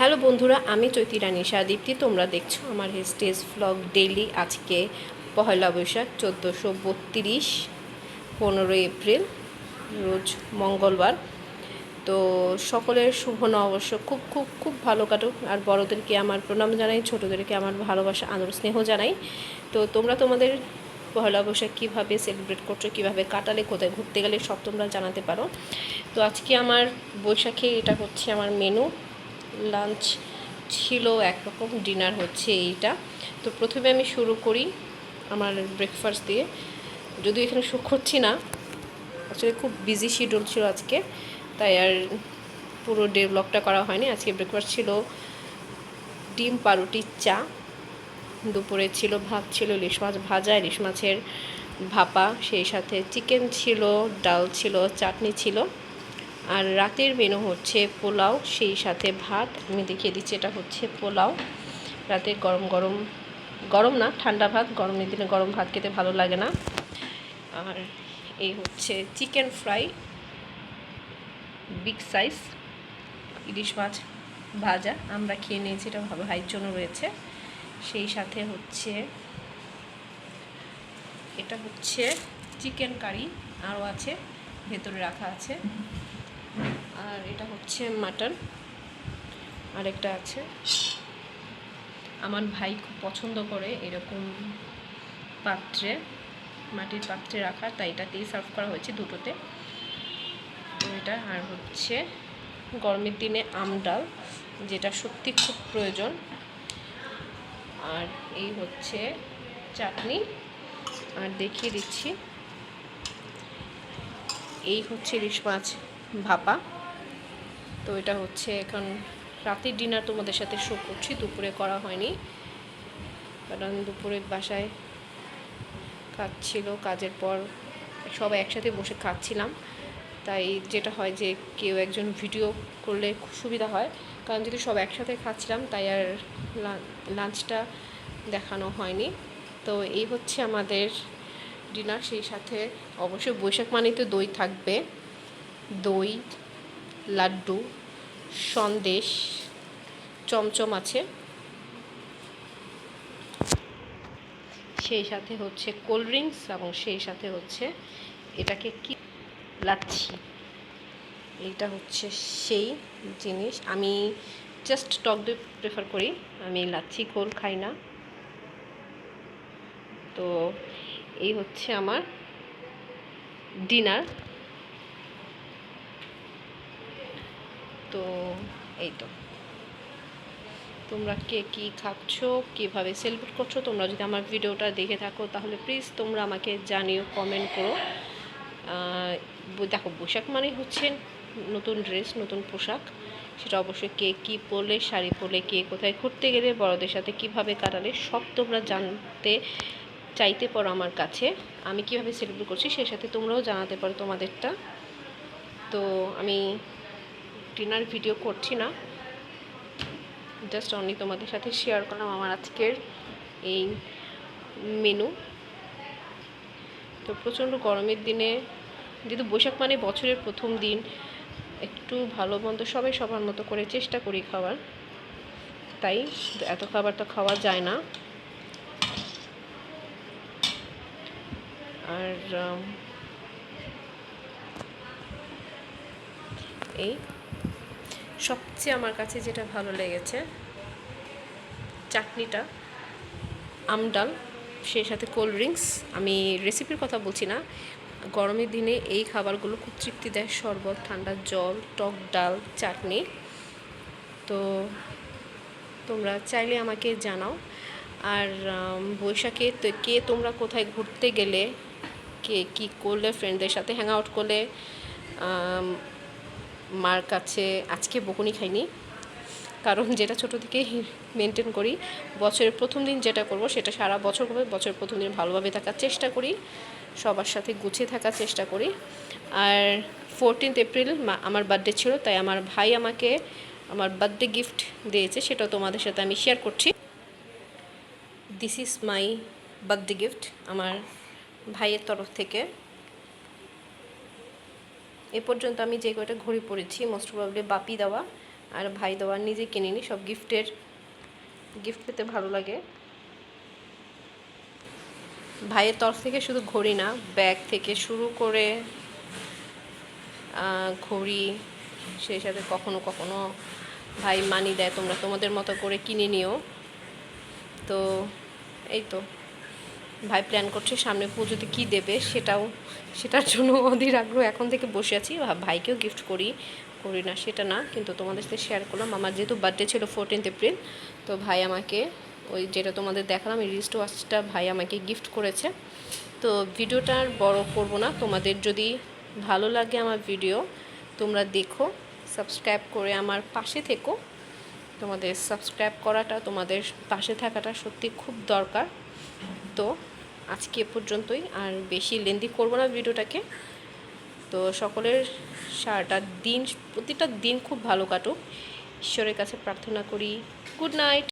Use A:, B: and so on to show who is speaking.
A: Hello বন্ধুরা, আমি চৈতি রানী দীপ্তি। তোমরা দেখছো আমার স্টেজ ভ্লগ ডেইলি। আজকে পহেলা বৈশাখ 1432, 15 এপ্রিল, রোজ মঙ্গলবার। তো সকলের শুভ নববর্ষ খুব খুব খুব ভালো কাটুক। আর বড়োদেরকে আমার প্রণাম জানাই, ছোটোদেরকে আমার ভালোবাসা আদর স্নেহ জানাই। তো তোমরা তোমাদের পহেলা বৈশাখ কীভাবে সেলিব্রেট করছো, কীভাবে কাটালে, কোথায় ঘুরতে গেলে, সব তোমরা জানাতে পারো। তো আজকে আমার বৈশাখে এটা হচ্ছে আমার মেনু। লাঞ্চ ছিল একরকম, ডিনার হচ্ছে এইটা। তো প্রথমে আমি শুরু করি আমার ব্রেকফাস্ট দিয়ে। যদিও এখানে শো করছি না, আসলে খুব বিজি শিডিউল ছিল আজকে, তাই আর পুরো ডে ব্লগটা করা হয়নি। আজকে ব্রেকফাস্ট ছিল ডিম, পাউরুটি, চা। দুপুরে ছিল ভাত, ছিল ইলিশ মাছ ভাজা, ইলিশ মাছের ভাপা, সেই সাথে চিকেন ছিল, ডাল ছিল, চাটনি ছিল। আর রাতের মেনু হচ্ছে পোলাও, সেই সাথে ভাত। আমি দেখিয়ে দিচ্ছি, এটা হচ্ছে পোলাও। রাতে গরম গরম, গরম না ঠান্ডা ভাত, গরমের দিনে গরম ভাত খেতে ভালো লাগে না। আর এই হচ্ছে চিকেন ফ্রাই, বিগ সাইজ, ইলিশ মাছ ভাজা। আমরা খেয়ে নিয়েছি, এটা ভাইয়ের জন্য রয়েছে। সেই সাথে হচ্ছে এটা হচ্ছে চিকেন কারি, আরও আছে, ভেতরে রাখা আছে। আর এটা হচ্ছে মাটন, আরেকটা আছে। আমার ভাই খুব পছন্দ করে এরকম পাত্রে, মাটির পাত্রে রাখা, তাই এটাতেই সার্ভ করা হয়েছে দুটোতে। তো এটা আর হচ্ছে গরমের দিনে আম ডাল, যেটা সত্যি খুব প্রয়োজন। আর এই হচ্ছে চাটনি। আর দেখিয়ে দিচ্ছি, এই হচ্ছে ইলিশ মাছ ভাপা। তো এটা হচ্ছে এখন রাতের ডিনার তোমাদের সাথে শো করছি, দুপুরে করা হয়নি, কারণ দুপুরে বাসায় কাজ ছিল, কাজের পর সবাই একসাথে বসে খাচ্ছিলাম। তাই যেটা হয় যে কেউ একজন ভিডিও করলে খুব সুবিধা হয়, কারণ যদি সব একসাথে খাচ্ছিলাম তাই আর লাঞ্চটা দেখানো হয়নি। তো এই হচ্ছে আমাদের ডিনার। সেই সাথে অবশ্যই বৈশাখ মানেই তো দই থাকবে, দই, লাড্ডু, সন্দেশ, চমচম আছে, সেই সাথে হচ্ছে কোল্ড ড্রিঙ্কস, এবং সেই সাথে হচ্ছে এটাকে কি লাচ্ছি। এইটা হচ্ছে সেই জিনিস। আমি জাস্ট টক দই প্রেফার করি, আমি লাচ্ছি ঘোল খাই না। তো এই হচ্ছে আমার ডিনার। তো এই তো, তোমরা কে কী খাচ্ছ, কীভাবে সেলিব্রেট করছো, তোমরা যদি আমার ভিডিওটা দেখে থাকো তাহলে প্লিজ তোমরা আমাকে জানিও, কমেন্ট করো। দেখো, পোশাক মানে হচ্ছে নতুন ড্রেস, নতুন পোশাক। সেটা অবশ্যই কে কী পরলে, শাড়ি পরলে, কে কোথায় ঘুরতে গেলে, বড়দের সাথে কীভাবে কাটালে, সব তোমরা জানতে চাইতে পারো আমার কাছে। আমি কীভাবে সেলিব্রেট করছি সেই সাথে তোমরাও জানাতে পারো তোমাদেরটা। তো আমি ডিনার ভিডিও করছি না, জাস্ট অনলি তোমাদের সাথে শেয়ার করলাম আমার আজকের এই মেনু। তো প্রচণ্ড গরমের দিনে, যেহেতু বৈশাখ মানে বছরের প্রথম দিন, একটু ভালো মন্দ সবাই সবার মতো করে চেষ্টা করি খাওয়ার, তাই এত খাবার তো খাওয়া যায় না। আর এই সবচেয়ে আমার কাছে যেটা ভালো লেগেছে চাটনিটা, আম ডাল, সেই সাথে কোল্ড ড্রিঙ্কস। আমি রেসিপির কথা বলছি না, গরমের দিনে এই খাবারগুলো খুব তৃপ্তি দেয়। শরবত, ঠান্ডা জল, টক ডাল, চাটনি। তো তোমরা চাইলে আমাকে জানাও। আর বৈশাখে তো কে তোমরা কোথায় ঘুরতে গেলে, কে কী করলে, ফ্রেন্ডদের সাথে হ্যাং আউট করলে। মার কাছে আজকে বকুনি খাইনি, কারণ যেটা ছোটো থেকেই মেনটেন করি, বছরের প্রথম দিন যেটা করব সেটা সারা বছর করবো। বছরের প্রথম দিন ভালোভাবে থাকার চেষ্টা করি, সবার সাথে গুছিয়ে থাকার চেষ্টা করি। আর 14 এপ্রিল আমার বার্থডে ছিল, তাই আমার ভাই আমাকে আমার বার্থডে গিফট দিয়েছে, সেটাও তোমাদের সাথে আমি শেয়ার করছি। This is my birthday gift আমার ভাইয়ের তরফ থেকে। এ পর্যন্ত আমি যে কয়টা ঘড়ি পরেছি মোস্ট প্রবাবলি বাপি দেওয়া, আর ভাই দেওয়া নিজে কিনিনি, সব গিফট পেতে ভালো লাগে। ভাইয়ের তরফ থেকে শুধু ঘড়ি না, ব্যাগ থেকে শুরু করে ঘড়ি, সেই সাথে কখনো কখনো ভাই মানি দেয়, তোমরা তোমাদের মতো করে কিনে নিও। তো এই তো ভাই প্ল্যান করছে সামনে পুজোতে কী দেবে, সেটার জন্য অধীর আগ্রহ এখন থেকে বসে আছি। ভাইকেও গিফট করি না সেটা না, কিন্তু তোমাদের সাথে শেয়ার করলাম। আমার যেহেতু বার্থডে ছিল 14 এপ্রিল, তো ভাই আমাকে ওই যেটা তোমাদের দেখালাম এই রিস্ট ওয়াচটা ভাই আমাকে গিফট করেছে। তো ভিডিওটা আর বড় করব না, তোমাদের যদি ভালো লাগে আমার ভিডিও তোমরা দেখো, সাবস্ক্রাইব করে আমার পাশে থেকো। তোমাদের সাবস্ক্রাইব করাটা, তোমাদের পাশে থাকাটা সত্যি খুব দরকার। তো আজকে এ পর্যন্তই, আর বেশি লেন্দি করব না ভিডিওটাকে। তো সকলের প্রতিটা দিন খুব ভালো কাটুক, ঈশ্বরের কাছে প্রার্থনা করি। Good night.